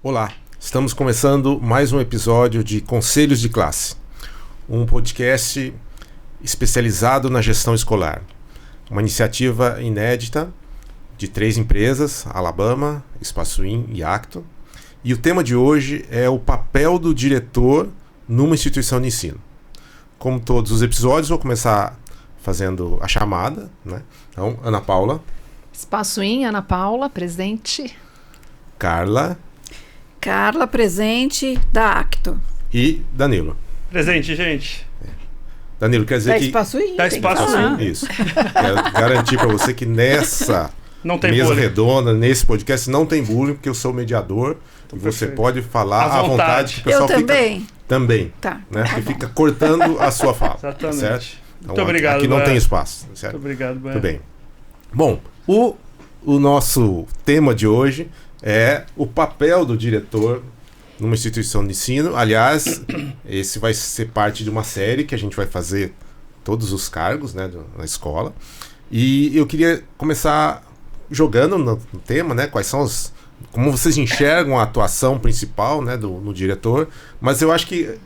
Olá, estamos começando mais um episódio de Conselhos de Classe, um podcast especializado na gestão escolar. Uma iniciativa inédita de 3 empresas, Alabama, Espaço-In e Acto. E o tema de hoje é o papel do diretor numa instituição de ensino. Como todos os episódios, vou começar fazendo a chamada, né? Então, Ana Paula. Espaço-In, Ana Paula, presente. Carla, presente, da Acto. e Danilo. Presente, gente. Danilo, quer dizer Da que... Espaço-In? Da Espaço-In. Isso. Quero garantir para você que nessa Não tem mesa bullying. redonda, nesse podcast, não tem bullying, porque eu sou o mediador e você perfeito. pode falar À à vontade. Que o Eu pessoal também? Fica... Também. Tá. Né? Porque fica cortando a sua fala. Exatamente. Certo? Então, Muito obrigado, aqui não Bé. tem espaço. Certo? Muito obrigado, Bé. Tudo bem. Bom, o nosso tema de hoje é o papel do diretor numa instituição de ensino. Aliás, esse vai ser parte de uma série que a gente vai fazer todos os cargos, né, na escola. E eu queria começar jogando no tema, né, quais são os... Como vocês enxergam a atuação principal, né, no diretor. Mas eu acho que,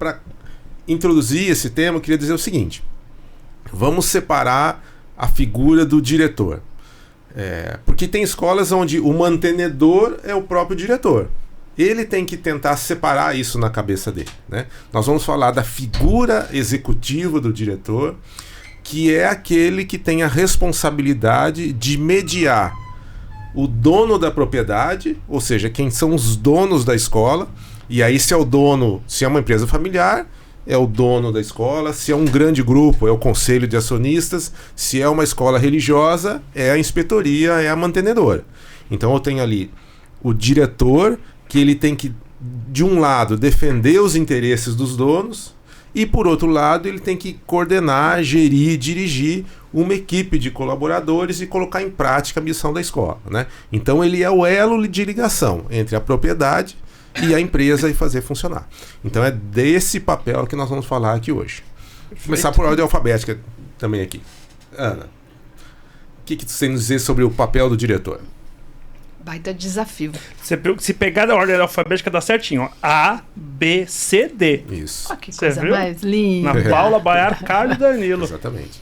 para introduzir esse tema, eu queria dizer o seguinte. Vamos separar a figura do diretor. Porque tem escolas onde o mantenedor é o próprio diretor. Ele tem que tentar separar isso na cabeça dele, né? Nós vamos falar da figura executiva do diretor, que é aquele que tem a responsabilidade de mediar o dono da propriedade, ou seja, quem são os donos da escola. E aí, se é o dono, se é uma empresa familiar, é o dono da escola. Se é um grande grupo, é o conselho de acionistas. Se é uma escola religiosa, é a inspetoria, é a mantenedora. Então eu tenho ali o diretor, que ele tem que, de um lado, defender os interesses dos donos, e por outro lado ele tem que coordenar, gerir, dirigir uma equipe de colaboradores e colocar em prática a missão da escola, né? Então ele é o elo de ligação entre a propriedade e a empresa e fazer funcionar. Então é desse papel que nós vamos falar aqui hoje. Vou começar por ordem alfabética também aqui. Ana, o que você tem a dizer sobre o papel do diretor? Baita desafio. Se pegar da ordem alfabética, dá certinho. Ó. A, B, C, D. Isso. Ó, que Cê coisa viu? mais linda. Na Paula, Baiar, Carlos e Danilo. Exatamente.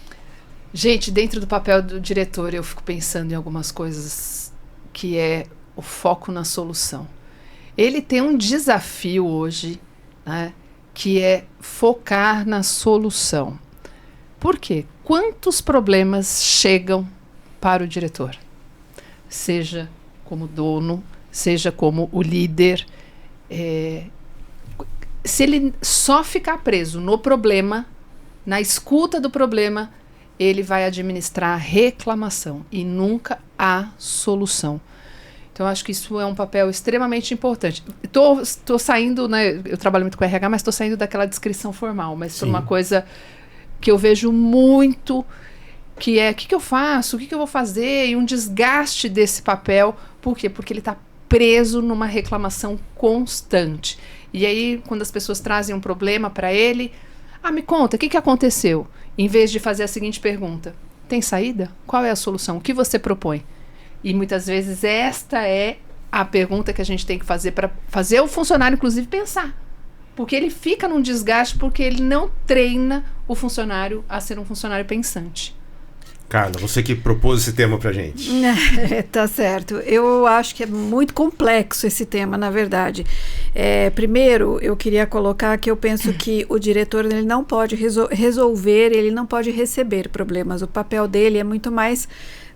Gente, dentro do papel do diretor, eu fico pensando em algumas coisas que é o foco na solução. Ele tem um desafio hoje, né, que é focar na solução. Por quê? Quantos problemas chegam para o diretor? Seja como dono, seja como o líder. Se ele só ficar preso no problema, na escuta do problema, ele vai administrar a reclamação e nunca a solução. Então, eu acho que isso é um papel extremamente importante. Estou saindo, né? Eu trabalho muito com RH, mas estou saindo daquela descrição formal, mas por uma coisa que eu vejo muito, que é o que eu faço, o que eu vou fazer, e um desgaste desse papel. Por quê? Porque ele está preso numa reclamação constante. E aí, quando as pessoas trazem um problema para ele, me conta, o que aconteceu? Em vez de fazer a seguinte pergunta: tem saída? Qual é a solução? O que você propõe? E muitas vezes esta é a pergunta que a gente tem que fazer para fazer o funcionário, inclusive, pensar. Porque ele fica num desgaste porque ele não treina o funcionário a ser um funcionário pensante. Carla, você que propôs esse tema pra gente. Tá certo. Eu acho que é muito complexo esse tema, na verdade. Primeiro, eu queria colocar que eu penso que o diretor ele não pode resolver, ele não pode receber problemas. O papel dele é muito mais,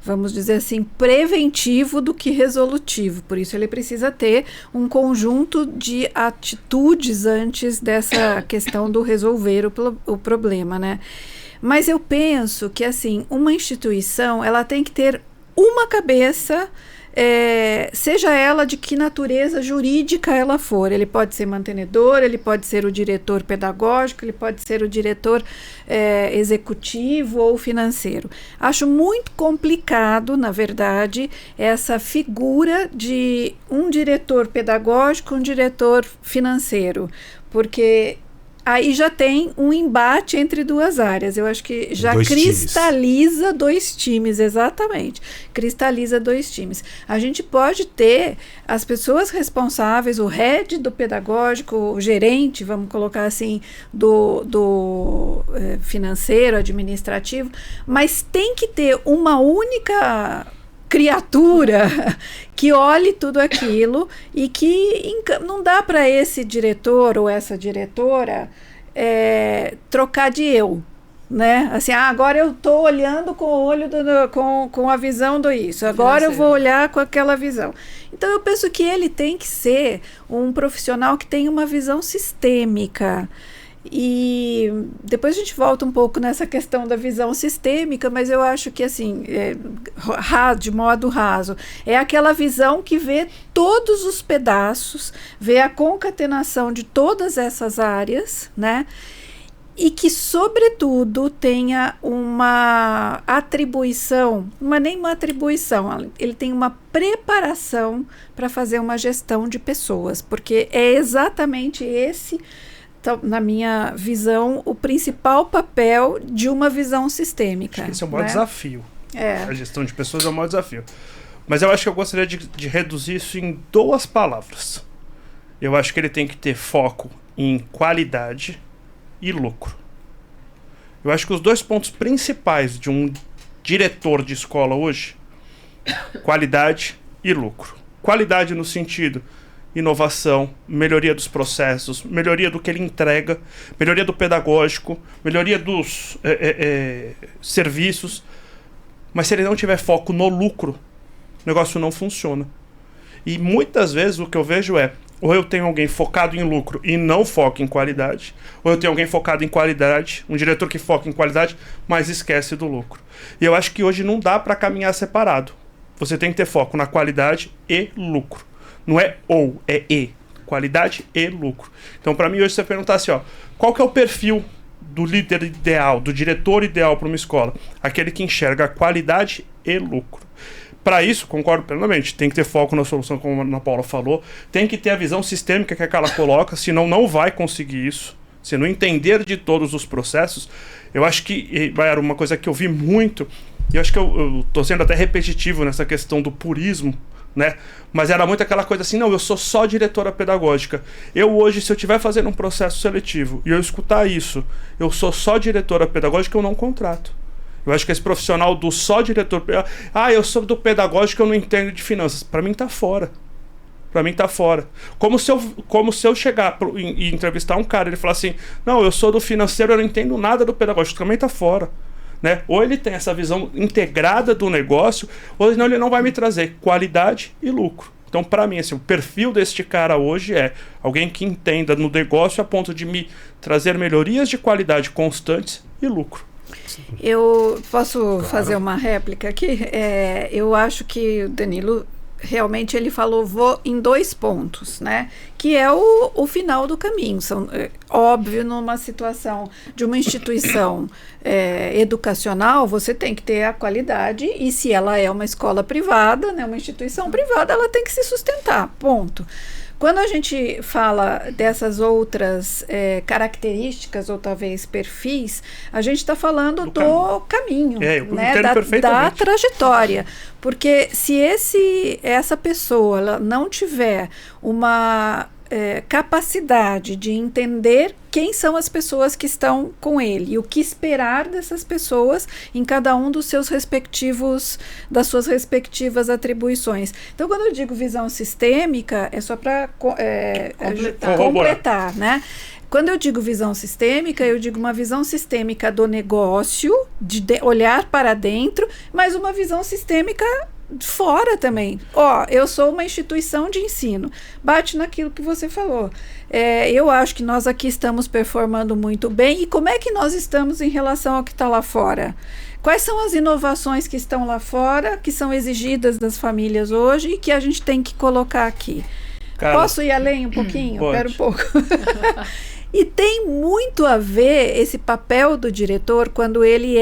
vamos dizer assim, preventivo do que resolutivo. Por isso ele precisa ter um conjunto de atitudes antes dessa questão do resolver o problema, né? Mas eu penso que, assim, uma instituição, ela tem que ter uma cabeça, seja ela de que natureza jurídica ela for. Ele pode ser mantenedor, ele pode ser o diretor pedagógico, ele pode ser o diretor executivo ou financeiro. Acho muito complicado, na verdade, essa figura de um diretor pedagógico, um diretor financeiro, porque aí já tem um embate entre duas áreas. Eu acho que já cristaliza dois times, exatamente. Cristaliza dois times. A gente pode ter as pessoas responsáveis, o head do pedagógico, o gerente, vamos colocar assim, do financeiro, administrativo, mas tem que ter uma única criatura que olhe tudo aquilo e que não dá para esse diretor ou essa diretora trocar de eu, né? Assim, agora eu estou olhando com o olho com a visão do isso, agora eu vou olhar com aquela visão. Então eu penso que ele tem que ser um profissional que tem uma visão sistêmica. E depois a gente volta um pouco nessa questão da visão sistêmica, mas eu acho que assim, de modo raso, é aquela visão que vê todos os pedaços, vê a concatenação de todas essas áreas, né? E que, sobretudo, tenha uma atribuição, nem uma atribuição, ele tem uma preparação para fazer uma gestão de pessoas, porque é exatamente esse, então, na minha visão, o principal papel de uma visão sistêmica. Acho que esse é o maior desafio. A gestão de pessoas é o maior desafio. Mas eu acho que eu gostaria de reduzir isso em 2 palavras. Eu acho que ele tem que ter foco em qualidade e lucro. Eu acho que os 2 pontos principais de um diretor de escola hoje, qualidade e lucro. Qualidade no sentido inovação, melhoria dos processos, melhoria do que ele entrega, melhoria do pedagógico, melhoria dos serviços. Mas se ele não tiver foco no lucro, o negócio não funciona. E muitas vezes o que eu vejo ou eu tenho alguém focado em lucro e não foca em qualidade, ou eu tenho alguém focado em qualidade, um diretor que foca em qualidade, mas esquece do lucro. E eu acho que hoje não dá para caminhar separado. Você tem que ter foco na qualidade e lucro. Não é ou, é e. Qualidade e lucro. Então, para mim, hoje, você perguntar assim, qual que é o perfil do líder ideal, do diretor ideal para uma escola? Aquele que enxerga qualidade e lucro. Para isso, concordo plenamente, tem que ter foco na solução, como a Ana Paula falou, tem que ter a visão sistêmica que ela coloca, senão não vai conseguir isso. Se não entender de todos os processos, eu acho que era uma coisa que eu vi muito, e eu acho que eu tô sendo até repetitivo nessa questão do purismo, né? Mas era muito aquela coisa assim, não, eu sou só diretora pedagógica. Eu hoje, se eu estiver fazendo um processo seletivo e eu escutar isso, eu sou só diretora pedagógica, eu não contrato. Eu acho que esse profissional do só diretor, eu sou do pedagógico, eu não entendo de finanças. Para mim tá fora. Para mim tá fora. Como se eu chegar e entrevistar um cara, ele falar assim, não, eu sou do financeiro, eu não entendo nada do pedagógico, também tá fora. Né? Ou ele tem essa visão integrada do negócio, ou senão ele não vai me trazer qualidade e lucro. Então, para mim, assim, o perfil deste cara hoje é alguém que entenda no negócio a ponto de me trazer melhorias de qualidade constantes e lucro. Eu posso fazer uma réplica aqui? Eu acho que o Danilo realmente ele falou em 2 pontos, né? Que é o final do caminho. Óbvio, numa situação de uma instituição educacional, você tem que ter a qualidade, e se ela é uma escola privada, né, uma instituição privada, ela tem que se sustentar, ponto. Quando a gente fala dessas outras características ou talvez perfis, a gente está falando do caminho, né, da trajetória. Porque se essa pessoa ela não tiver uma capacidade de entender quem são as pessoas que estão com ele e o que esperar dessas pessoas em cada um das suas respectivas atribuições. Então, quando eu digo visão sistêmica, é só para completar, né? Quando eu digo visão sistêmica, eu digo uma visão sistêmica do negócio, de olhar para dentro, mas uma visão sistêmica fora também. Eu sou uma instituição de ensino. Bate naquilo que você falou. Eu acho que nós aqui estamos performando muito bem. E como é que nós estamos em relação ao que está lá fora? Quais são as inovações que estão lá fora, que são exigidas das famílias hoje e que a gente tem que colocar aqui? Posso ir além um pouquinho? Pode. Espera um pouco. E tem muito a ver esse papel do diretor quando ele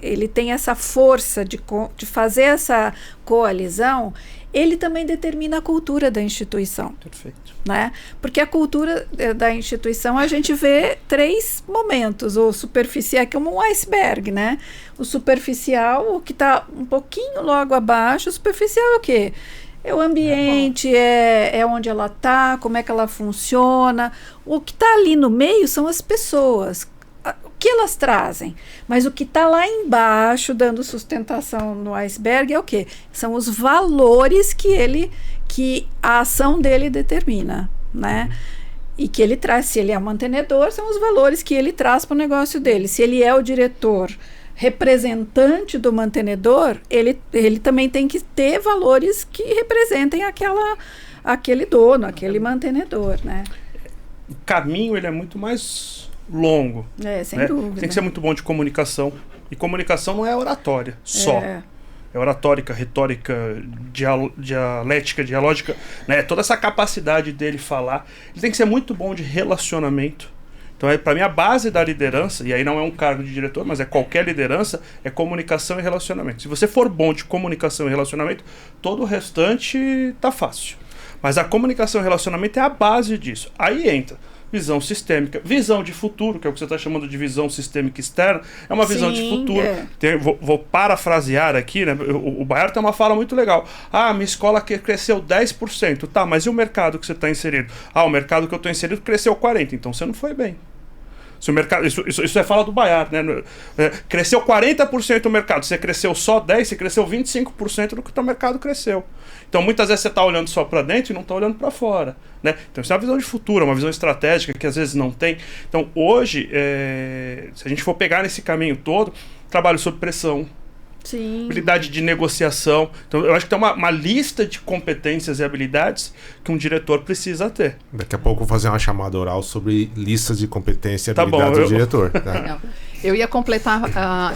ele tem essa força de fazer essa coalizão, ele também determina a cultura da instituição. Perfeito. Né? Porque a cultura da instituição, a gente vê 3 momentos. O superficial é como um iceberg, né? O superficial, o que está um pouquinho logo abaixo. O superficial é o quê? É o ambiente, é onde ela está, como é que ela funciona. O que está ali no meio são as pessoas. O que elas trazem? Mas o que está lá embaixo, dando sustentação no iceberg, é o quê? São os valores que a ação dele determina, né? E que ele traz. Se ele é o mantenedor, são os valores que ele traz para o negócio dele. Se ele é o diretor representante do mantenedor, ele também tem que ter valores que representem aquele dono, aquele mantenedor, né? O caminho, ele é muito mais longo. Sem dúvida. Tem que ser muito bom de comunicação. E comunicação não é oratória só. É oratórica, retórica, dialética, dialógica, né? Toda essa capacidade dele falar. Ele tem que ser muito bom de relacionamento. Então, para mim, a base da liderança, e aí não é um cargo de diretor, mas é qualquer liderança, é comunicação e relacionamento. Se você for bom de comunicação e relacionamento, todo o restante tá fácil. Mas a comunicação e relacionamento é a base disso. Aí entra visão sistêmica, visão de futuro, que é o que você está chamando de visão sistêmica externa, é uma visão de futuro. Vou parafrasear aqui, né? O Bayard tem uma fala muito legal. Minha escola cresceu 10%. Tá, mas e o mercado que você está inserido? O mercado que eu estou inserido cresceu 40%. Então você não foi bem. Se o mercado, isso é fala do Bayard, né? Cresceu 40% o mercado, você cresceu só 10%, você cresceu 25% do que o teu mercado cresceu. Então muitas vezes você está olhando só para dentro e não está olhando para fora, né? Então isso é uma visão de futuro, uma visão estratégica que às vezes não tem. Então hoje, se a gente for pegar nesse caminho todo, trabalho sob pressão, Sim. habilidade de negociação. Então eu acho que tem uma lista de competências e habilidades que um diretor precisa ter. Daqui a pouco eu vou fazer uma chamada oral sobre listas de competência e habilidades do diretor. Tá? Eu ia completar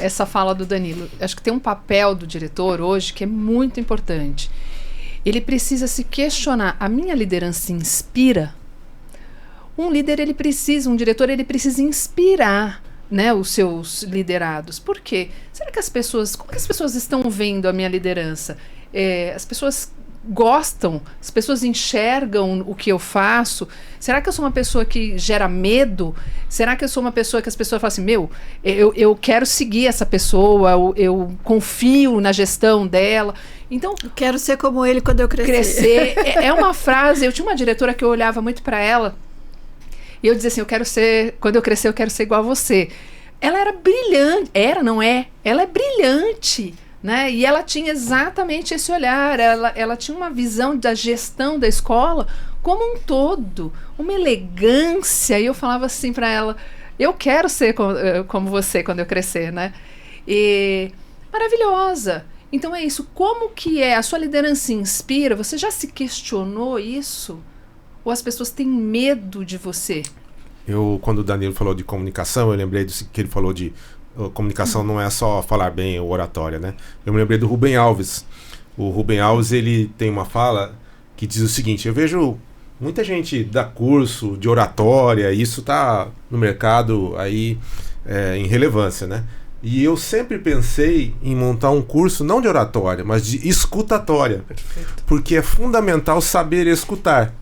essa fala do Danilo. Acho que tem um papel do diretor hoje que é muito importante. Ele precisa se questionar. A minha liderança inspira? Um diretor, ele precisa inspirar, né, os seus liderados. Por quê? Como que as pessoas estão vendo a minha liderança? As pessoas gostam? As pessoas enxergam o que eu faço? Será que eu sou uma pessoa que gera medo? Será que eu sou uma pessoa que as pessoas falam assim, eu quero seguir essa pessoa, eu confio na gestão dela? Então, eu quero ser como ele quando eu crescer. É uma frase, eu tinha uma diretora que eu olhava muito para ela, e eu dizia assim, quando eu crescer, eu quero ser igual a você. Ela era brilhante, ela é brilhante, né? E ela tinha exatamente esse olhar, ela tinha uma visão da gestão da escola como um todo, uma elegância, e eu falava assim para ela, eu quero ser como você quando eu crescer, né? E maravilhosa. Então é isso, como que a sua liderança inspira? Você já se questionou isso? Ou as pessoas têm medo de você? Quando o Danilo falou de comunicação, eu lembrei que ele falou de comunicação não é só falar bem ou oratória, né? Eu me lembrei do Rubem Alves. O Rubem Alves, ele tem uma fala que diz o seguinte, eu vejo muita gente dar curso de oratória, isso tá no mercado aí em relevância, né? E eu sempre pensei em montar um curso não de oratória, mas de escutatória. Perfeito. Porque é fundamental saber escutar.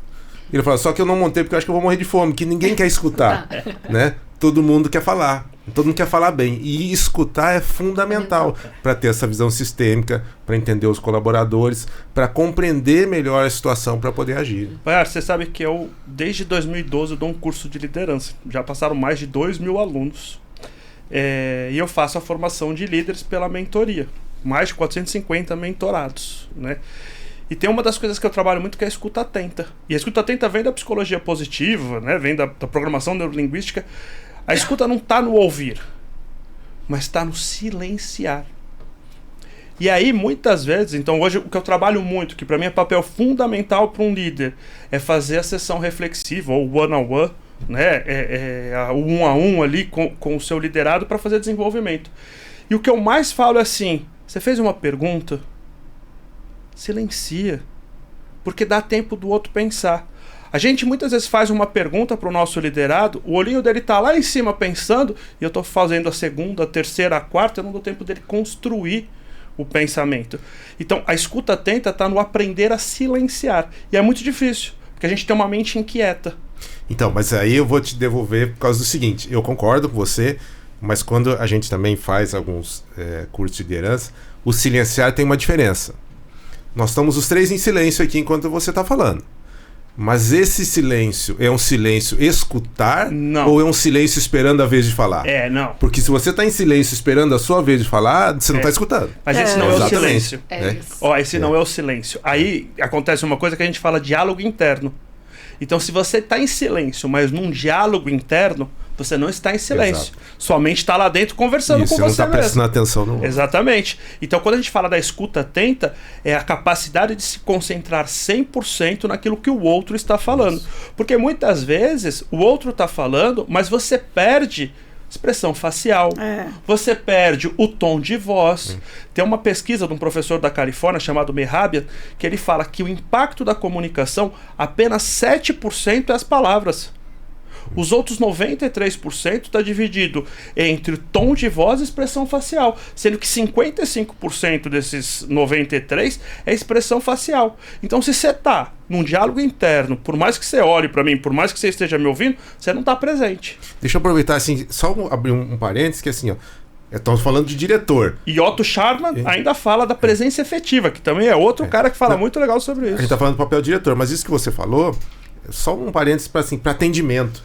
Ele fala, só que eu não montei porque eu acho que eu vou morrer de fome, que ninguém quer escutar, né? Todo mundo quer falar, todo mundo quer falar bem. E escutar é fundamental para ter essa visão sistêmica, para entender os colaboradores, para compreender melhor a situação, para poder agir. Bayard, você sabe que desde 2012, eu dou um curso de liderança. Já passaram mais de 2.000 alunos. E eu faço a formação de líderes pela mentoria. Mais de 450 mentorados, né? E tem uma das coisas que eu trabalho muito que é a escuta atenta. E a escuta atenta vem da psicologia positiva, né? Vem da programação neurolinguística. A escuta não está no ouvir, mas está no silenciar. E aí, muitas vezes, então hoje o que eu trabalho muito, que para mim é papel fundamental para um líder, é fazer a sessão reflexiva, ou one-on-one, né? O um-a-um ali com o seu liderado para fazer desenvolvimento. E o que eu mais falo é assim, você fez uma pergunta? Silencia, porque dá tempo do outro pensar. A gente muitas vezes faz uma pergunta para o nosso liderado, o olhinho dele está lá em cima pensando, e eu estou fazendo a segunda, a terceira, a quarta, eu não dou tempo dele construir o pensamento. Então, a escuta atenta está no aprender a silenciar. E é muito difícil, porque a gente tem uma mente inquieta. Então, mas aí eu vou te devolver por causa do seguinte, eu concordo com você, mas quando a gente também faz alguns cursos de liderança, o silenciar tem uma diferença. Nós estamos os três em silêncio aqui enquanto você está falando. Mas esse silêncio é um silêncio escutar? Não. Ou é um silêncio esperando a vez de falar? Não. Porque se você está em silêncio esperando a sua vez de falar, você não está escutando. Mas esse não é o Exatamente. silêncio. Isso. Esse não é o silêncio. Aí acontece uma coisa que a gente fala diálogo interno. Então, se você está em silêncio, mas num diálogo interno, você não está em silêncio. Exato. Sua mente está lá dentro conversando com Você você não está mesmo. prestando atenção no outro. Exatamente. Então, quando a gente fala da escuta atenta, é a capacidade de se concentrar 100% naquilo que o outro está falando. Porque muitas vezes o outro está falando, mas você perde expressão facial, você perde o tom de voz. Tem uma pesquisa de um professor da Califórnia chamado Mehrabian, que ele fala que o impacto da comunicação, apenas 7% é as palavras. Os outros 93% está dividido entre tom de voz e expressão facial, sendo que 55% desses 93% é expressão facial. Então, se você está num diálogo interno, por mais que você olhe para mim, por mais que você esteja me ouvindo, você não está presente. Deixa eu aproveitar, assim, só abrir um parênteses, que assim, ó, estamos falando de diretor. E Otto Scharman ainda fala da presença efetiva, que também é outro cara que fala muito legal sobre A isso. gente está falando do papel do diretor, mas isso que você falou, só um parênteses para assim, atendimento.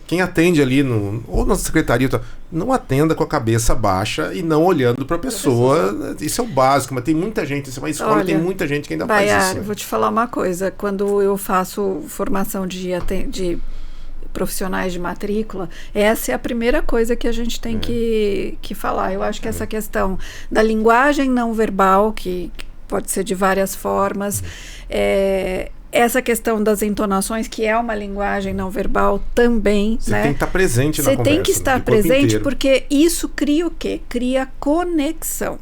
Quem atende ali ou na secretaria, não atenda com a cabeça baixa e não olhando para a pessoa. Isso é o básico, mas tem muita gente, você vai em escola, tem muita gente que ainda faz isso. Eu vou te falar uma coisa, quando eu faço formação de profissionais de matrícula, essa é a primeira coisa que a gente tem que falar. Eu acho que essa questão da linguagem não verbal, que pode ser de várias formas, essa questão das entonações, que é uma linguagem não verbal também. Você tem que estar presente na conversa. Você tem que estar presente, inteiro. porque isso cria o quê? Cria conexão.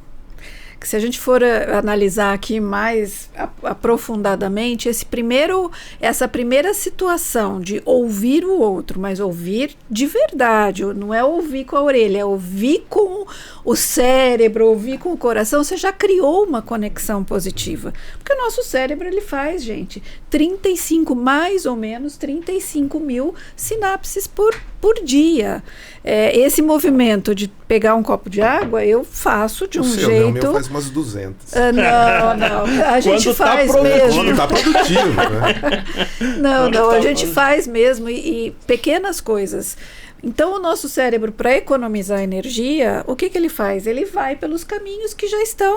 Que se a gente for analisar aqui mais aprofundadamente, essa primeira situação de ouvir o outro, mas ouvir de verdade, não é ouvir com a orelha, é ouvir com o cérebro, ouvir com o coração, você já criou uma conexão positiva. Porque o nosso cérebro, ele faz, gente, mais ou menos 35 mil sinapses por dia. Esse movimento de pegar um copo de água, eu faço de um jeito... O meu faz umas 200. Não. A gente faz mesmo. Quando tá produtivo, né? Não, a gente faz mesmo. E pequenas coisas. Então, o nosso cérebro, para economizar energia, o que ele faz? Ele vai pelos caminhos que já estão,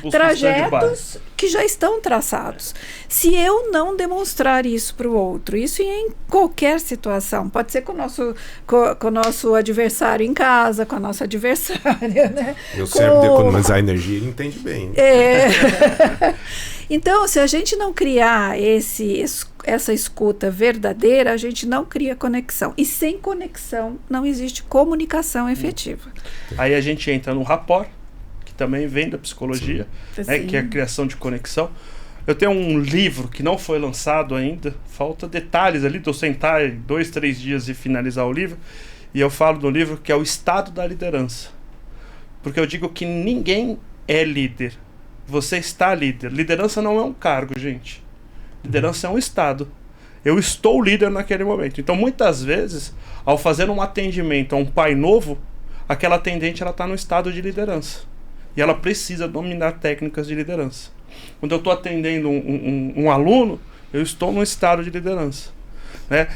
trajetos que já estão traçados. Se eu não demonstrar isso para o outro, isso em qualquer situação, pode ser com o nosso adversário em casa, com a nossa adversária, né? Meu cérebro de economizar energia, ele entende bem. Então, se a gente não criar essa escuta verdadeira, a gente não cria conexão. E sem conexão não existe comunicação efetiva. Aí a gente entra no rapport, que também vem da psicologia, que é a criação de conexão. Eu tenho um livro que não foi lançado ainda, falta detalhes ali, de eu sentar 2, 3 dias e finalizar o livro, e eu falo no livro que é o estado da liderança. Porque eu digo que ninguém é líder. Você está líder. Liderança não é um cargo, gente. Liderança é um estado. Eu estou líder naquele momento. Então, muitas vezes, ao fazer um atendimento a um pai novo, aquela atendente está no estado de liderança. E ela precisa dominar técnicas de liderança. Quando eu estou atendendo um aluno, eu estou no estado de liderança. Né?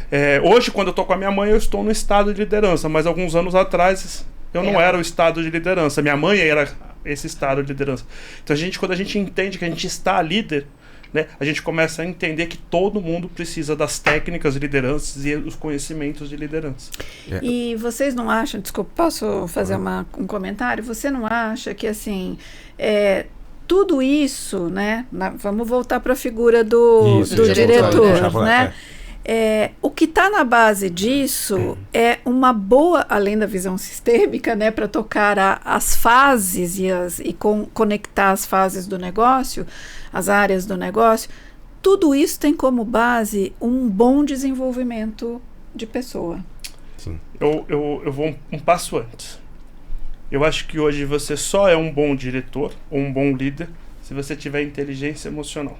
Hoje, quando eu estou com a minha mãe, eu estou no estado de liderança. Mas alguns anos atrás, eu não era o estado de liderança. Minha mãe era esse estado de liderança. Então, quando a gente entende que a gente está líder, né, a gente começa a entender que todo mundo precisa das técnicas de liderança e os conhecimentos de liderança. E vocês não acham, desculpa, posso fazer um comentário? Você não acha que, assim, tudo isso, né, vamos voltar para a figura do diretor, né? O que está na base disso é uma boa, além da visão sistêmica, né, para tocar as fases e conectar as fases do negócio, as áreas do negócio. Tudo isso tem como base um bom desenvolvimento de pessoa. Sim. Eu vou um passo antes. Eu acho que hoje você só é um bom diretor ou um bom líder se você tiver inteligência emocional.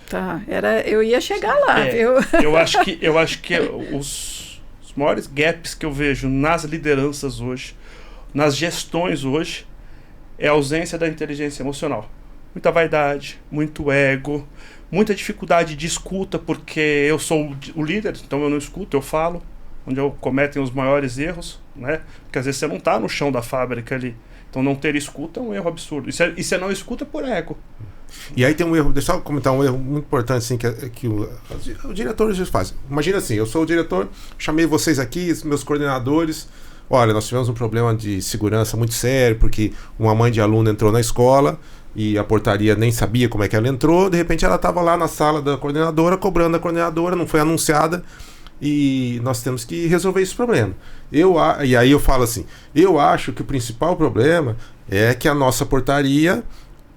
Tá, eu ia chegar lá, viu? Eu acho que os maiores gaps que eu vejo nas lideranças hoje, nas gestões hoje, é a ausência da inteligência emocional. Muita vaidade, muito ego, muita dificuldade de escuta, porque eu sou o líder, então eu não escuto, eu falo, onde cometem os maiores erros, né? Porque às vezes você não está no chão da fábrica ali. Então não ter escuta é um erro absurdo. E você não escuta por ego. E aí tem um erro, deixa eu comentar um erro muito importante assim, que o diretor às vezes faz. Imagina assim, eu sou o diretor, chamei vocês aqui, meus coordenadores. Olha, nós tivemos um problema de segurança muito sério, porque uma mãe de aluno entrou na escola e a portaria nem sabia como é que ela entrou. De repente ela estava lá na sala da coordenadora, cobrando a coordenadora, não foi anunciada. E nós temos que resolver esse problema. E aí eu falo assim, eu acho que o principal problema é que a nossa portaria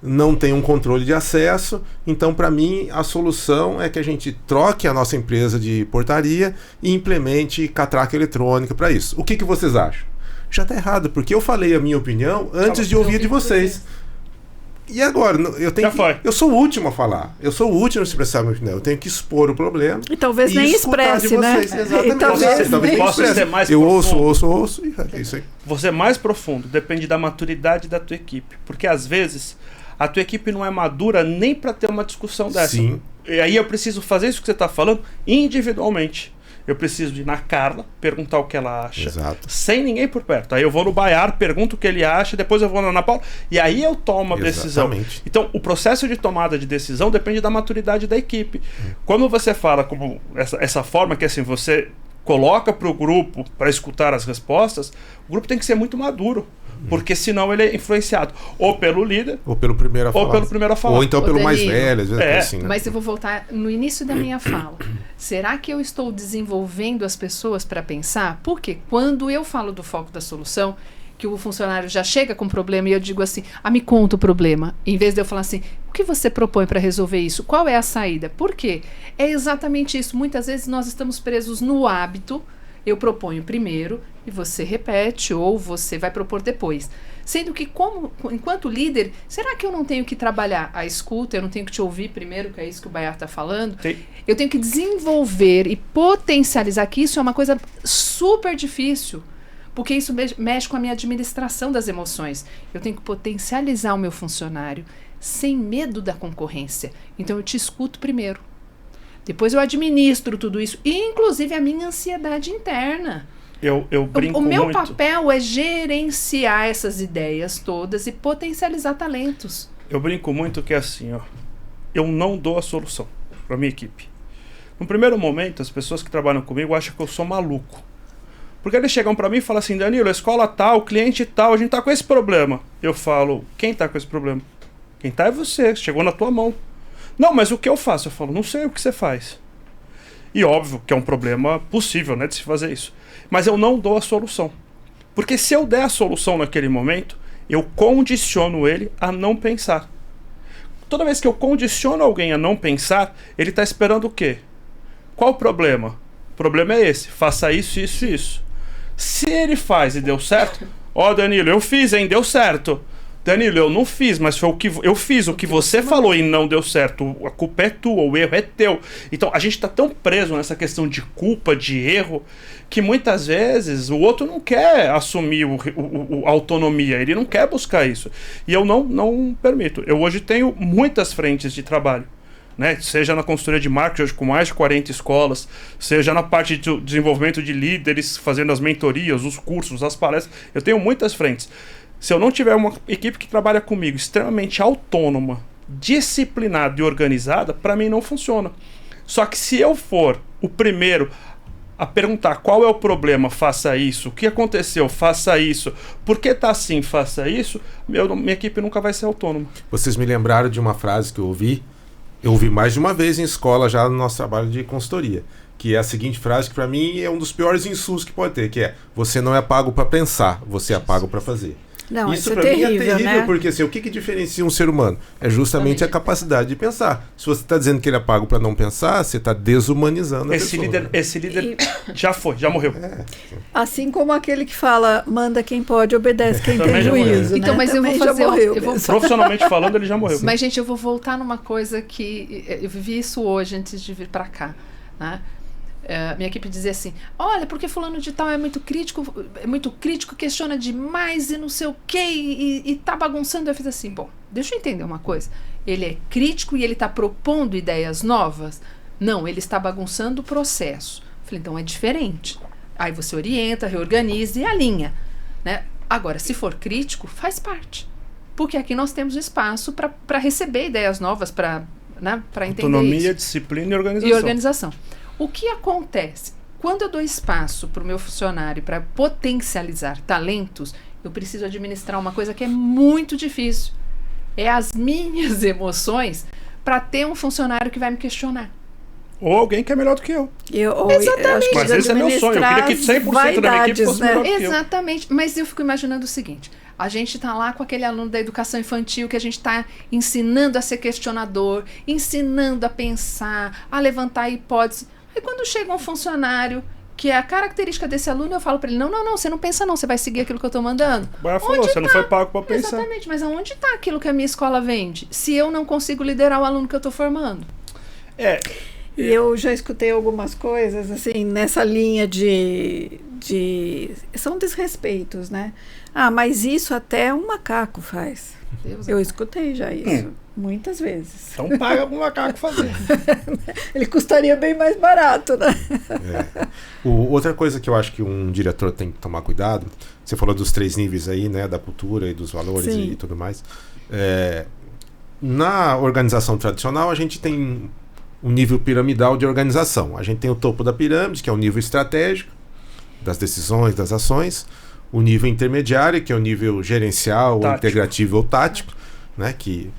não tem um controle de acesso. Então, para mim, a solução é que a gente troque a nossa empresa de portaria e implemente catraca eletrônica para isso. O que vocês acham? Já está errado, porque eu falei a minha opinião antes de ouvir de vocês. E agora? Eu sou o último a falar. Eu sou o último a expressar a minha opinião. Eu tenho que expor o problema. E talvez nem expresse, né? Exatamente. Talvez posso ser mais eu profundo. ouço. E é isso aí. Você é mais profundo, depende da maturidade da tua equipe. Porque às vezes a tua equipe não é madura nem para ter uma discussão dessa. Sim. E aí eu preciso fazer isso que você está falando individualmente. Eu preciso ir na Carla, perguntar o que ela acha. Exato. Sem ninguém por perto. Aí eu vou no Baiar, pergunto o que ele acha, depois eu vou na Ana Paula, e aí eu tomo a decisão. Então, o processo de tomada de decisão depende da maturidade da equipe. Quando você fala como essa forma que assim, você coloca para o grupo para escutar as respostas, o grupo tem que ser muito maduro. Porque senão ele é influenciado ou pelo líder ou pelo primeiro a falar. Ou então pelo mais velho, às vezes assim, né? Mas eu vou voltar no início da minha fala. Será que eu estou desenvolvendo as pessoas para pensar? Porque quando eu falo do foco da solução, que o funcionário já chega com um problema e eu digo assim, me conta o problema. Em vez de eu falar assim, o que você propõe para resolver isso? Qual é a saída? Por quê? É exatamente isso. Muitas vezes nós estamos presos no hábito. Eu proponho primeiro e você repete ou você vai propor depois. Sendo que, enquanto líder, será que eu não tenho que trabalhar a escuta? Eu não tenho que te ouvir primeiro, que é isso que o Baiar está falando? Sim. Eu tenho que desenvolver e potencializar, que isso é uma coisa super difícil. Porque isso mexe com a minha administração das emoções. Eu tenho que potencializar o meu funcionário sem medo da concorrência. Então eu te escuto primeiro. Depois eu administro tudo isso, inclusive a minha ansiedade interna. Eu brinco muito. O meu papel é gerenciar essas ideias todas e potencializar talentos. Eu brinco muito que é assim, eu não dou a solução para minha equipe. No primeiro momento, as pessoas que trabalham comigo acham que eu sou maluco. Porque eles chegam para mim e falam assim, Danilo, a escola tal, o cliente tal, a gente tá com esse problema. Eu falo, quem tá com esse problema? Quem tá é você, chegou na tua mão. Não, mas o que eu faço? Eu falo, não sei o que você faz. E óbvio que é um problema possível, né, de se fazer isso. Mas eu não dou a solução. Porque se eu der a solução naquele momento, eu condiciono ele a não pensar. Toda vez que eu condiciono alguém a não pensar, ele está esperando o quê? Qual o problema? O problema é esse, faça isso, isso e isso. Se ele faz e deu certo, Danilo, eu fiz, hein, deu certo. Danilo, eu não fiz, mas foi o que eu fiz, o que você falou e não deu certo. A culpa é tua, o erro é teu. Então, a gente está tão preso nessa questão de culpa, de erro, que muitas vezes o outro não quer assumir a autonomia, ele não quer buscar isso. E eu não permito. Eu hoje tenho muitas frentes de trabalho. Né? Seja na consultoria de marketing, hoje com mais de 40 escolas, seja na parte de desenvolvimento de líderes, fazendo as mentorias, os cursos, as palestras. Eu tenho muitas frentes. Se eu não tiver uma equipe que trabalha comigo extremamente autônoma, disciplinada e organizada, para mim não funciona. Só que se eu for o primeiro a perguntar qual é o problema, faça isso, o que aconteceu, faça isso, por que tá assim, faça isso, minha equipe nunca vai ser autônoma. Vocês me lembraram de uma frase que eu ouvi mais de uma vez em escola já no nosso trabalho de consultoria, que é a seguinte frase que para mim é um dos piores insultos que pode ter, que é: você não é pago para pensar, você é pago para fazer. Não, Isso isso é pra mim é terrível, terrível, né? porque assim, o que diferencia um ser humano? É justamente a capacidade de pensar. Se você está dizendo que ele é pago para não pensar, você está desumanizando a pessoa. Esse líder já morreu. Assim como aquele que fala, manda quem pode, obedece quem Também tem já morreu. juízo, né? Então, mas eu vou Também já fazer... morreu eu vou mesmo. Profissionalmente falando, ele já morreu. Mas, gente, eu vou voltar numa coisa que eu vivi isso hoje antes de vir para cá, né? Minha equipe dizia assim: olha, porque fulano de tal é muito crítico, questiona demais e não sei o quê, e tá bagunçando. Eu fiz assim: bom, deixa eu entender uma coisa. Ele é crítico e ele tá propondo ideias novas? Não, ele está bagunçando o processo. Falei, então é diferente. Aí você orienta, reorganiza e alinha, né? Agora, se for crítico, faz parte. Porque aqui nós temos espaço para receber ideias novas, para entender Autonomia, isso. disciplina e E organização. O que acontece? Quando eu dou espaço para o meu funcionário para potencializar talentos, eu preciso administrar uma coisa que é muito difícil. É as minhas emoções para ter um funcionário que vai me questionar. Ou alguém que é melhor do que eu. Exatamente. Mas esse é meu sonho. Eu queria que 100% da minha equipe fosse melhor do que eu. Exatamente. Mas eu fico imaginando o seguinte: a gente está lá com aquele aluno da educação infantil que a gente está ensinando a ser questionador, ensinando a pensar, a levantar hipóteses. Aí quando chega um funcionário, que é a característica desse aluno, eu falo para ele: não, você não pensa não, você vai seguir aquilo que eu estou mandando. Mas falou, você não foi pago para pensar. Exatamente, mas aonde está aquilo que a minha escola vende? Se eu não consigo liderar o aluno que eu estou formando. E eu já escutei algumas coisas, assim, nessa linha de... São desrespeitos, né? Ah, mas isso até um macaco faz. Eu escutei já isso, muitas vezes. Então paga para o macaco fazer. Ele custaria bem mais barato, né? Outra coisa que eu acho que um diretor tem que tomar cuidado, você falou dos 3 níveis aí, né? Da cultura e dos valores e tudo mais. Na organização tradicional, a gente tem um nível piramidal de organização. A gente tem o topo da pirâmide, que é o nível estratégico, das decisões, das ações. O nível intermediário, que é o nível gerencial, ou integrativo ou tático, né, que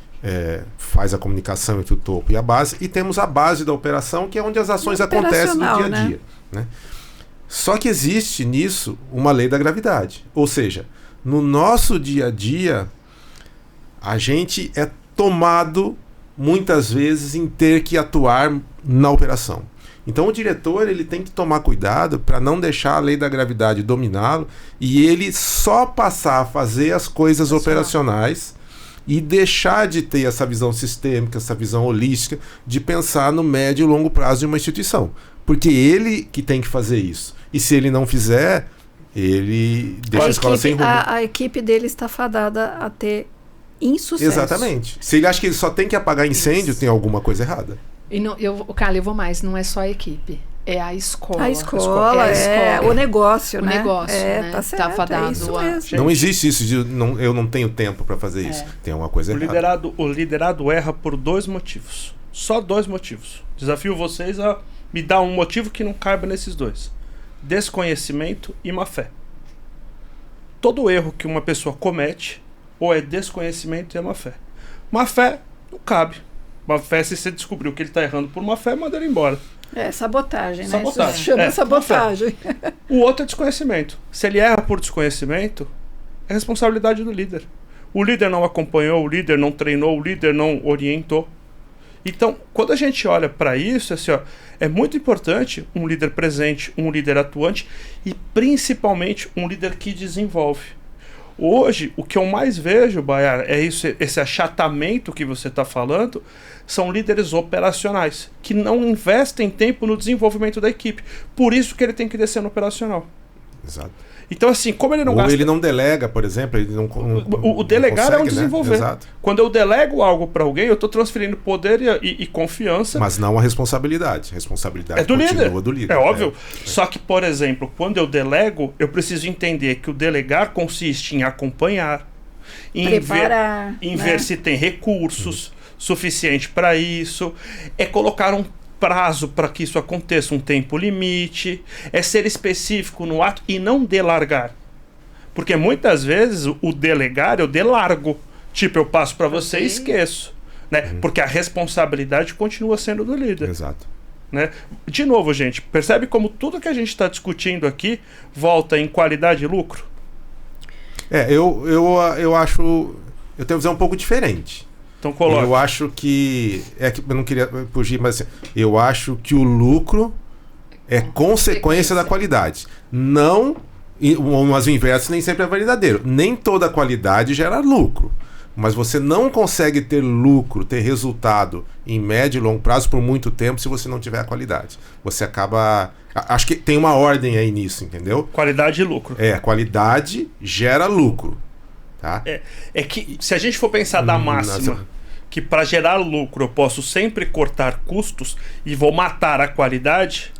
faz a comunicação entre o topo e a base. E temos a base da operação, que é onde as ações acontecem no dia a dia. Né? Só que existe nisso uma lei da gravidade. Ou seja, no nosso dia a dia, a gente é tomado muitas vezes em ter que atuar na operação. Então o diretor ele tem que tomar cuidado para não deixar a lei da gravidade dominá-lo e ele só passar a fazer as coisas operacionais e deixar de ter essa visão sistêmica, essa visão holística de pensar no médio e longo prazo de uma instituição. Porque ele que tem que fazer isso. E se ele não fizer, ele deixa a escola sem rumo. A equipe dele está fadada a ter insucesso. Exatamente. Se ele acha que ele só tem que apagar incêndio, tem alguma coisa errada. E não, Carla, eu vou mais, não é só a equipe, é a escola. A escola, o negócio, o né? negócio, né? Tá certo, fadado isso a... mesmo. Não existe isso de eu não tenho tempo para fazer isso. Tem uma coisa errada. O liderado erra por 2 motivos. Só 2 motivos. Desafio vocês a me dar um motivo que não caiba nesses 2. Desconhecimento e má fé. Todo erro que uma pessoa comete ou é desconhecimento e é má fé. Má fé não cabe. Má fé, se você descobriu que ele está errando por má fé, manda ele embora. Sabotagem, né? Sabotagem. Isso se chama sabotagem. O outro é desconhecimento. Se ele erra por desconhecimento, é responsabilidade do líder. O líder não acompanhou, o líder não treinou, o líder não orientou. Então, quando a gente olha para isso, assim, é muito importante um líder presente, um líder atuante e principalmente um líder que desenvolve. Hoje, o que eu mais vejo, Baiar, é isso, esse achatamento que você está falando, são líderes operacionais, que não investem tempo no desenvolvimento da equipe. Por isso que ele tem que descer no operacional. Exato. Então, assim, como ele não gasta... ele não delega, por exemplo, ele não o delegar consegue, é um desenvolver. Né? Exato. Quando eu delego algo para alguém, eu estou transferindo poder e confiança. Mas não a responsabilidade. A responsabilidade é do continua do líder. É óbvio. Só que, por exemplo, quando eu delego, eu preciso entender que o delegar consiste em acompanhar, em preparar, ver se tem recursos suficientes para isso, é colocar um prazo para que isso aconteça, um tempo limite, é ser específico no ato e não delargar. Porque muitas vezes o delegar eu delargo. Tipo, eu passo para você e esqueço. Né? Porque a responsabilidade continua sendo do líder. Exato. Né? De novo, gente, percebe como tudo que a gente está discutindo aqui volta em qualidade e lucro? Eu acho... Eu tenho uma visão um pouco diferente. Então coloca. Eu acho que... que eu não queria fugir, mas assim, eu acho que o lucro é consequência da qualidade. Não... Mas o inverso nem sempre é verdadeiro. Nem toda qualidade gera lucro. Mas você não consegue ter lucro, ter resultado em médio e longo prazo por muito tempo se você não tiver a qualidade. Você acaba... Acho que tem uma ordem aí nisso, entendeu? Qualidade e lucro. Qualidade gera lucro. Tá? É que se a gente for pensar da máxima que para gerar lucro eu posso sempre cortar custos e vou matar a qualidade...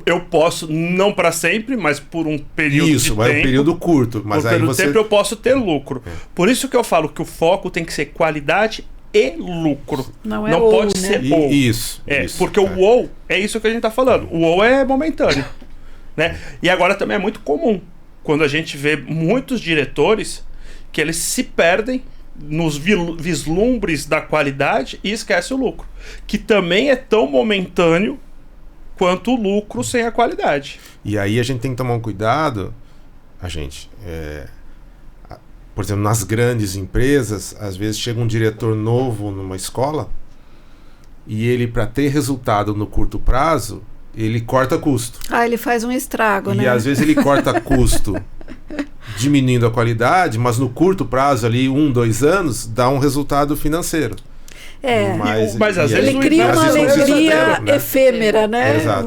Eu posso, não para sempre, mas por um período de tempo. Um período curto. Mas por aí período você... de tempo eu posso ter lucro. Por isso que eu falo que o foco tem que ser qualidade e lucro. Não pode ser ou. Isso. Porque o ou é isso que a gente tá falando. O ou é momentâneo. Né? E agora também é muito comum, quando a gente vê muitos diretores que eles se perdem nos vislumbres da qualidade e esquece o lucro. Que também é tão momentâneo quanto o lucro sem a qualidade. E aí a gente tem que tomar um cuidado, por exemplo, nas grandes empresas, às vezes chega um diretor novo numa escola e ele, para ter resultado no curto prazo, ele corta custo. Ele faz um estrago, né? E às vezes ele corta custo diminuindo a qualidade, mas no curto prazo, ali 1, 2 anos, dá um resultado financeiro. Mas às vezes ele cria uma alegria efêmera, né? Exato.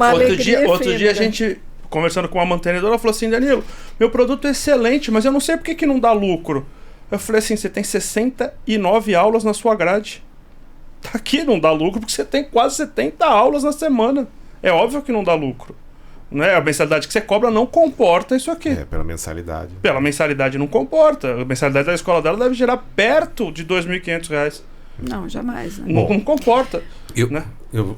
Outro dia a gente, conversando com uma mantenedora, ela falou assim: Danilo, meu produto é excelente, mas eu não sei por que não dá lucro. Eu falei assim: você tem 69 aulas na sua grade. Aqui não dá lucro porque você tem quase 70 aulas na semana. É óbvio que não dá lucro. Né? A mensalidade que você cobra não comporta isso aqui. Pela mensalidade. Pela mensalidade não comporta. A mensalidade da escola dela deve gerar perto de R$ 2.500. Não, jamais. Né? Não comporta. Né?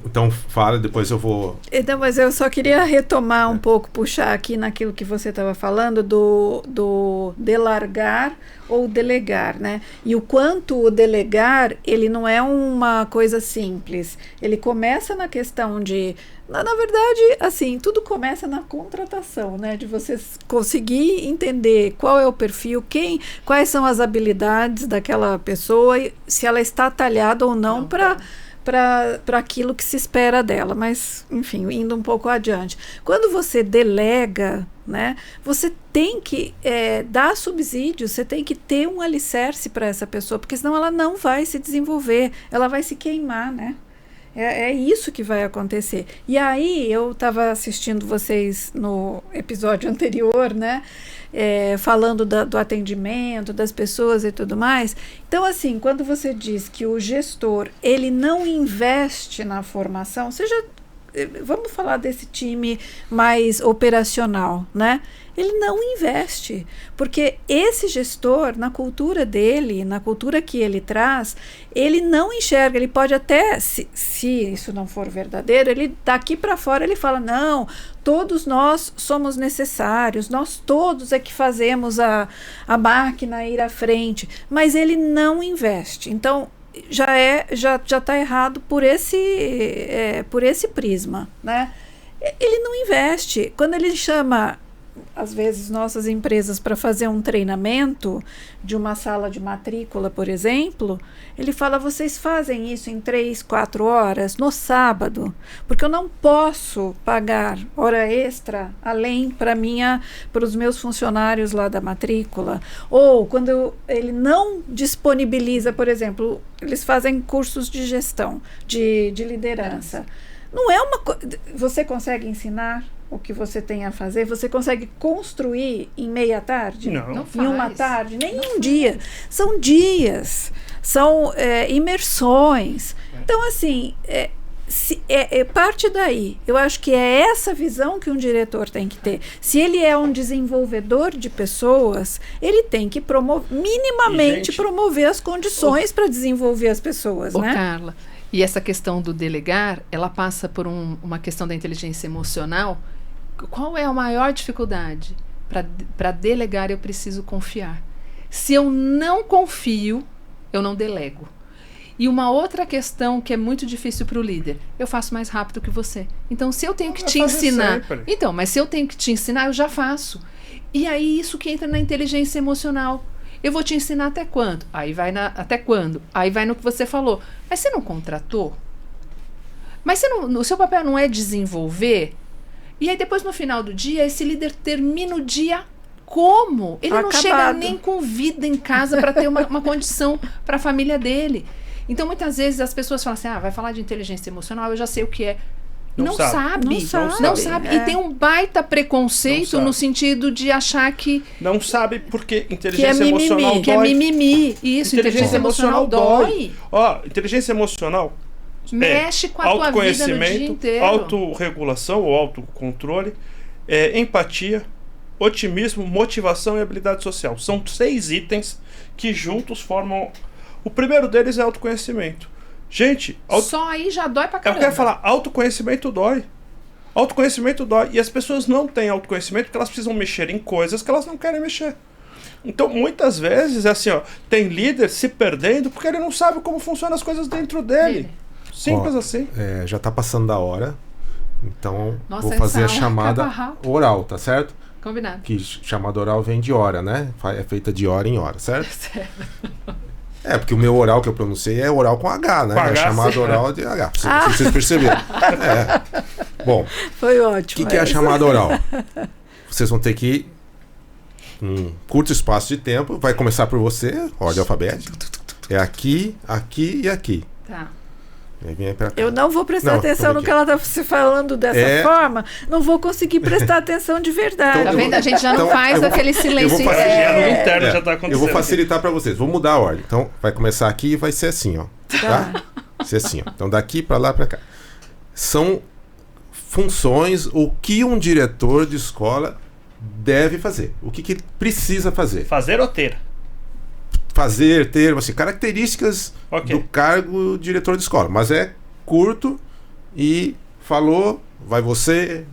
Então fala, depois eu vou... Então, mas eu só queria retomar um pouco, puxar aqui naquilo que você estava falando do delargar ou delegar, né? E o quanto o delegar, ele não é uma coisa simples. Ele começa na questão de... Na verdade, assim, tudo começa na contratação, né? De você conseguir entender qual é o perfil, quais são as habilidades daquela pessoa, e se ela está talhada ou não para aquilo que se espera dela. Mas, enfim, indo um pouco adiante. Quando você delega, né, você tem que dar subsídio, você tem que ter um alicerce para essa pessoa, porque senão ela não vai se desenvolver, ela vai se queimar, né? É isso que vai acontecer. E aí, eu estava assistindo vocês no episódio anterior, né? Falando do atendimento, das pessoas e tudo mais. Então, assim, quando você diz que o gestor, ele não investe na formação, vamos falar desse time mais operacional, né? Ele não investe, porque esse gestor, na cultura dele, na cultura que ele traz, ele não enxerga, ele pode até, se isso não for verdadeiro, ele daqui para fora ele fala, não, todos nós somos necessários, nós todos é que fazemos a máquina ir à frente, mas ele não investe. Então, já está errado por esse prisma, né? Ele não investe. Quando ele chama, às vezes, nossas empresas para fazer um treinamento de uma sala de matrícula, por exemplo, ele fala, vocês fazem isso em 3, 4 horas no sábado, porque eu não posso pagar hora extra além para os meus funcionários lá da matrícula. Ou quando ele não disponibiliza, por exemplo, eles fazem cursos de gestão, de liderança. Não é uma coisa... Você consegue ensinar o que você tem a fazer? Você consegue construir em meia tarde? Não em uma tarde? Nem em um dia. São dias. São imersões. Então, assim, parte daí. Eu acho que é essa visão que um diretor tem que ter. Se ele é um desenvolvedor de pessoas, ele tem que minimamente promover as condições para desenvolver as pessoas, né? Carla, e essa questão do delegar, ela passa por uma questão da inteligência emocional. Qual é a maior dificuldade? Para delegar, eu preciso confiar. Se eu não confio, eu não delego. E uma outra questão que é muito difícil para o líder, eu faço mais rápido que você. Então, se eu tenho que te ensinar... Mas se eu tenho que te ensinar, eu já faço. E aí isso que entra na inteligência emocional. Eu vou te ensinar até quando? Aí vai até quando? Aí vai no que você falou. Mas você não contratou? Mas o seu papel não é desenvolver? E aí depois no final do dia, esse líder termina o dia como? Ele não chega nem com vida em casa para ter uma condição para a família dele. Então muitas vezes as pessoas falam assim, vai falar de inteligência emocional, eu já sei o que é. Não sabe. E tem um baita preconceito no sentido de achar que... Não sabe porque inteligência emocional dói. Que é mimimi. Isso, inteligência emocional dói. Ó, inteligência emocional mexe com a tua vida no dia inteiro. Autorregulação ou autocontrole, empatia, otimismo, motivação e habilidade social. São 6 itens que juntos formam... O primeiro deles é autoconhecimento. Gente... Só aí já dói pra caramba. Eu quero falar, autoconhecimento dói. Autoconhecimento dói. E as pessoas não têm autoconhecimento porque elas precisam mexer em coisas que elas não querem mexer. Então, muitas vezes, é assim, tem líder se perdendo porque ele não sabe como funcionam as coisas dentro dele. Simples assim. Já tá passando da hora. Então, nossa, vou fazer a chamada oral, tá certo? Combinado. Que chamada oral vem de hora, né? É feita de hora em hora, certo? Certo. Porque o meu oral que eu pronunciei é oral com H, né? Com H, é chamada oral de H. Se vocês perceberam. Bom. Foi ótimo. O que é a chamada oral? Vocês vão ter que um curto espaço de tempo. Vai começar por você, ordem alfabética. É aqui, aqui e aqui. Tá. Eu não vou prestar atenção no que ela está se falando dessa forma. Não vou conseguir prestar atenção de verdade. Tá vendo? A gente já não faz aquele silêncio interno. Já tá acontecendo. Eu vou facilitar para vocês. Vou mudar a ordem. Então, vai começar aqui e vai ser assim, ó. Tá? Vai ser assim, ó. Então, daqui para lá, para cá. São funções, o que um diretor de escola deve fazer. O que precisa fazer. Fazer ou ter? Fazer, ter, assim, características do cargo diretor de escola. Mas é curto e falou, vai você.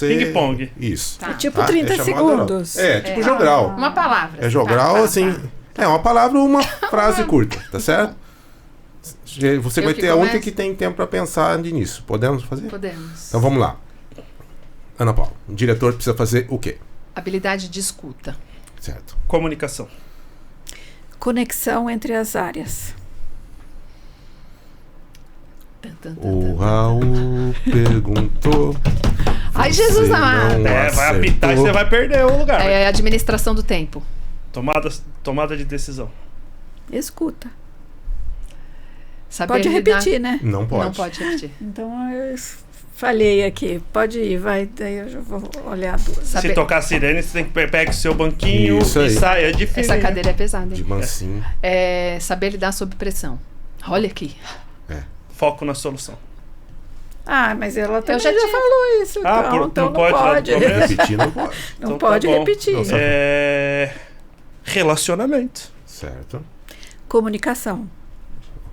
Ping-pong. Isso. Tá. É tipo 30 segundos. Tipo jogral. Uma palavra. É jogral, assim. É uma palavra ou uma frase curta, tá certo? Você vai ter a única que tem tempo para pensar nisso. Podemos fazer? Podemos. Então vamos lá. Ana Paula, o diretor precisa fazer o quê? Habilidade de escuta. Certo. Comunicação. Conexão entre as áreas. O Raul perguntou. Ai, Jesus amado. Vai apitar e você vai perder o lugar. É a administração do tempo. Tomada de decisão. Escuta. Saber pode repetir, né? Não pode. Não pode repetir. Então eu falhei aqui. Pode ir, vai. Daí eu já vou olhar duas. Se tocar sirene, você tem que pegar o seu banquinho e sair. É difícil. Essa cadeira é pesada, hein? De mansinho. Saber lidar sob pressão. Olha aqui. Foco na solução. Mas ela também já falou isso. Então não pode. Repetir não pode. Não então pode repetir. Não, relacionamento. Certo. Comunicação.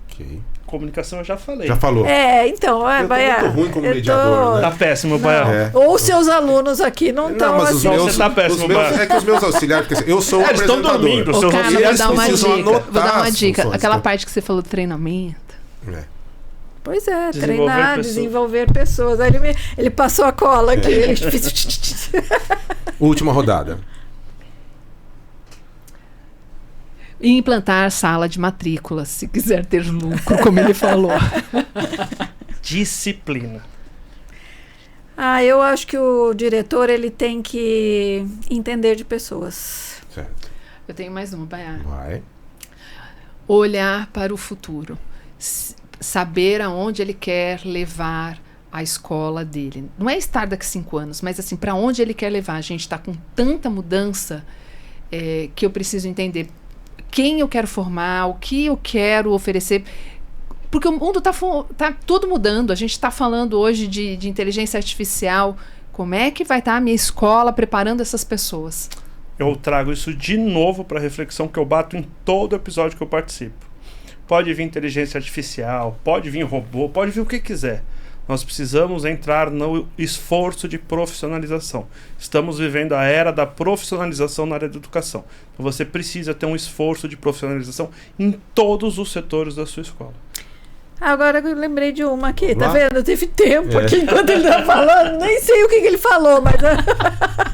Ok. Comunicação eu já falei. Já falou. Então, Baiá. Eu tô muito ruim como mediador, né? Tá péssimo, Baiá. Ou seus alunos aqui não estão assim. Você tá péssimo, é que os meus auxiliares, porque eu sou o apresentador. Estão dormindo, seus auxiliares vou dar uma dica. Aquela parte que você falou do treinamento. Pois é, treinar, desenvolver pessoas. Aí ele passou a cola aqui. Última rodada. E implantar sala de matrícula, se quiser ter lucro, como ele falou. Disciplina. Eu acho que o diretor ele tem que entender de pessoas. Certo. Eu tenho mais uma, Baiá. Vai. Olhar para o futuro. Saber aonde ele quer levar a escola dele. Não é estar daqui 5 anos, mas assim, para onde ele quer levar. A gente está com tanta mudança que eu preciso entender quem eu quero formar, o que eu quero oferecer. Porque o mundo tá tudo mudando. A gente está falando hoje de inteligência artificial. Como é que vai estar a minha escola preparando essas pessoas? Eu trago isso de novo para reflexão que eu bato em todo episódio que eu participo. Pode vir inteligência artificial, pode vir robô, pode vir o que quiser. Nós precisamos entrar no esforço de profissionalização. Estamos vivendo a era da profissionalização na área da educação. Então você precisa ter um esforço de profissionalização em todos os setores da sua escola. Agora eu lembrei de uma aqui, Vamos tá lá? vendo? Teve tempo aqui enquanto ele tá falando, nem sei o que ele falou, mas...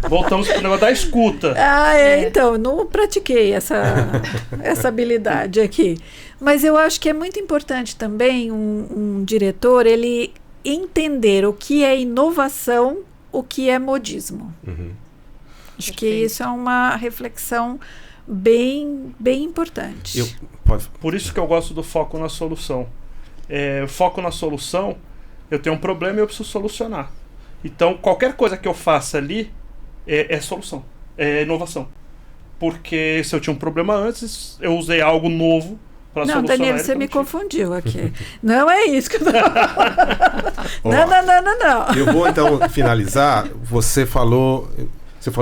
Voltamos pro negócio da escuta. Então, não pratiquei essa habilidade aqui. Mas eu acho que é muito importante também um diretor, ele entender o que é inovação, o que é modismo. Acho que isso é uma reflexão bem importante. Por isso que eu gosto do foco na solução. Foco na solução, eu tenho um problema e eu preciso solucionar. Então, qualquer coisa que eu faça ali é solução, é inovação. Porque se eu tinha um problema antes, eu usei algo novo para solucionar. Não, Daniel, você me confundiu aqui. Não é isso que eu tô Não. Eu vou então finalizar. Você falou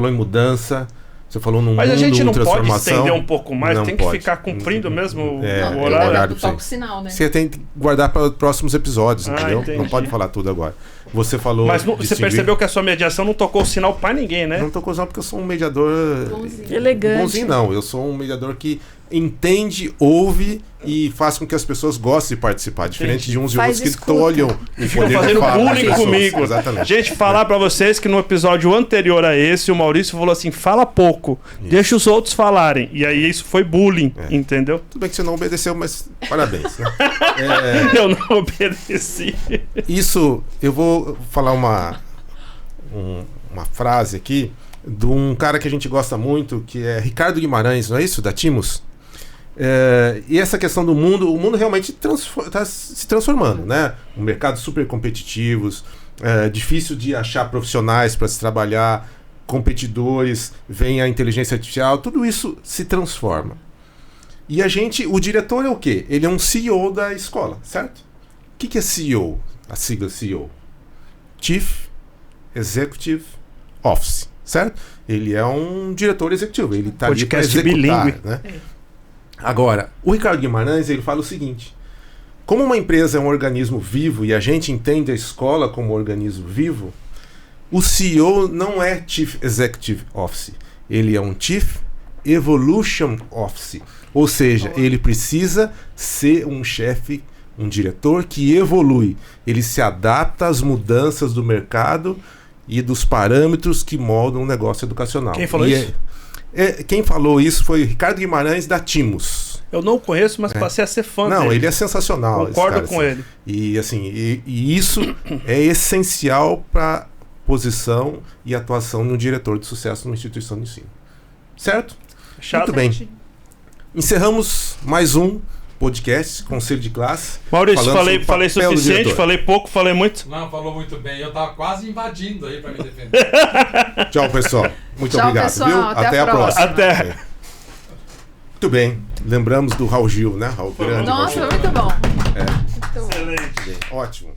em mudança, você falou num Mas mundo a gente não pode transformação. estender um pouco mais, Não tem que pode. ficar cumprindo mesmo o Não, horário. do toque sinal, né? Você tem que guardar para os próximos episódios, entendeu? entendi. Não pode falar tudo agora. Você falou. Mas você distinguir- percebeu que a sua mediação não tocou o sinal pra ninguém, né? Não tô com porque eu sou um mediador. Bonzinho. Elegante. Bonzinho não, eu sou um mediador que entende, ouve e faz com que as pessoas gostem de participar. Diferente Entendi. de uns e Faz outros que escuta. tolham o Ficam poder de fazendo fala das bullying pessoas. comigo. Exatamente. Gente, falar pra vocês que no episódio anterior a esse, o Maurício falou assim: fala pouco, deixa os outros falarem. E aí isso foi bullying, entendeu? Tudo bem que você não obedeceu, mas parabéns. Né? Eu não obedeci. Isso, eu vou falar uma frase aqui de um cara que a gente gosta muito, que é Ricardo Guimarães, não é isso? Da Timos. E essa questão do mundo, o mundo realmente está se transformando, né? Um mercado super competitivos, difícil de achar profissionais para se trabalhar, competidores, vem a inteligência artificial, tudo isso se transforma. E o diretor é o quê? Ele é um CEO da escola, certo? O que é CEO? A sigla CEO. Chief Executive Office, certo? Ele é um diretor executivo, ele está ali para Podcast executar, bilíngue. né? Agora, o Ricardo Guimarães, ele fala o seguinte: como uma empresa é um organismo vivo e a gente entende a escola como um organismo vivo, o CEO não é Chief Executive Office, ele é um Chief Evolution Office, ou seja, ele precisa ser um chefe, um diretor que evolui, ele se adapta às mudanças do mercado e dos parâmetros que moldam o negócio educacional. Quem falou isso? Quem falou isso foi Ricardo Guimarães da Timos. Eu não o conheço, mas passei a ser fã Não, dele. ele é sensacional. Concordo esse cara, com assim. ele. E assim, e isso é essencial para posição e atuação de um diretor de sucesso numa instituição de ensino. Certo? Chato. Muito bem. Encerramos mais um podcast, Conselho de Classe. Maurício, falando sobre o falei papel do suficiente, diretor. falei pouco, falei muito. Não, falou muito bem. Eu tava quase invadindo aí pra me defender. Tchau, pessoal. Muito Tchau, obrigado. pessoal. Viu? Até a a próxima. próxima. Até. Muito bem. Lembramos do Raul Gil, né? Raul, grande Raul Nossa, Gil. foi muito bom. Excelente. Ótimo.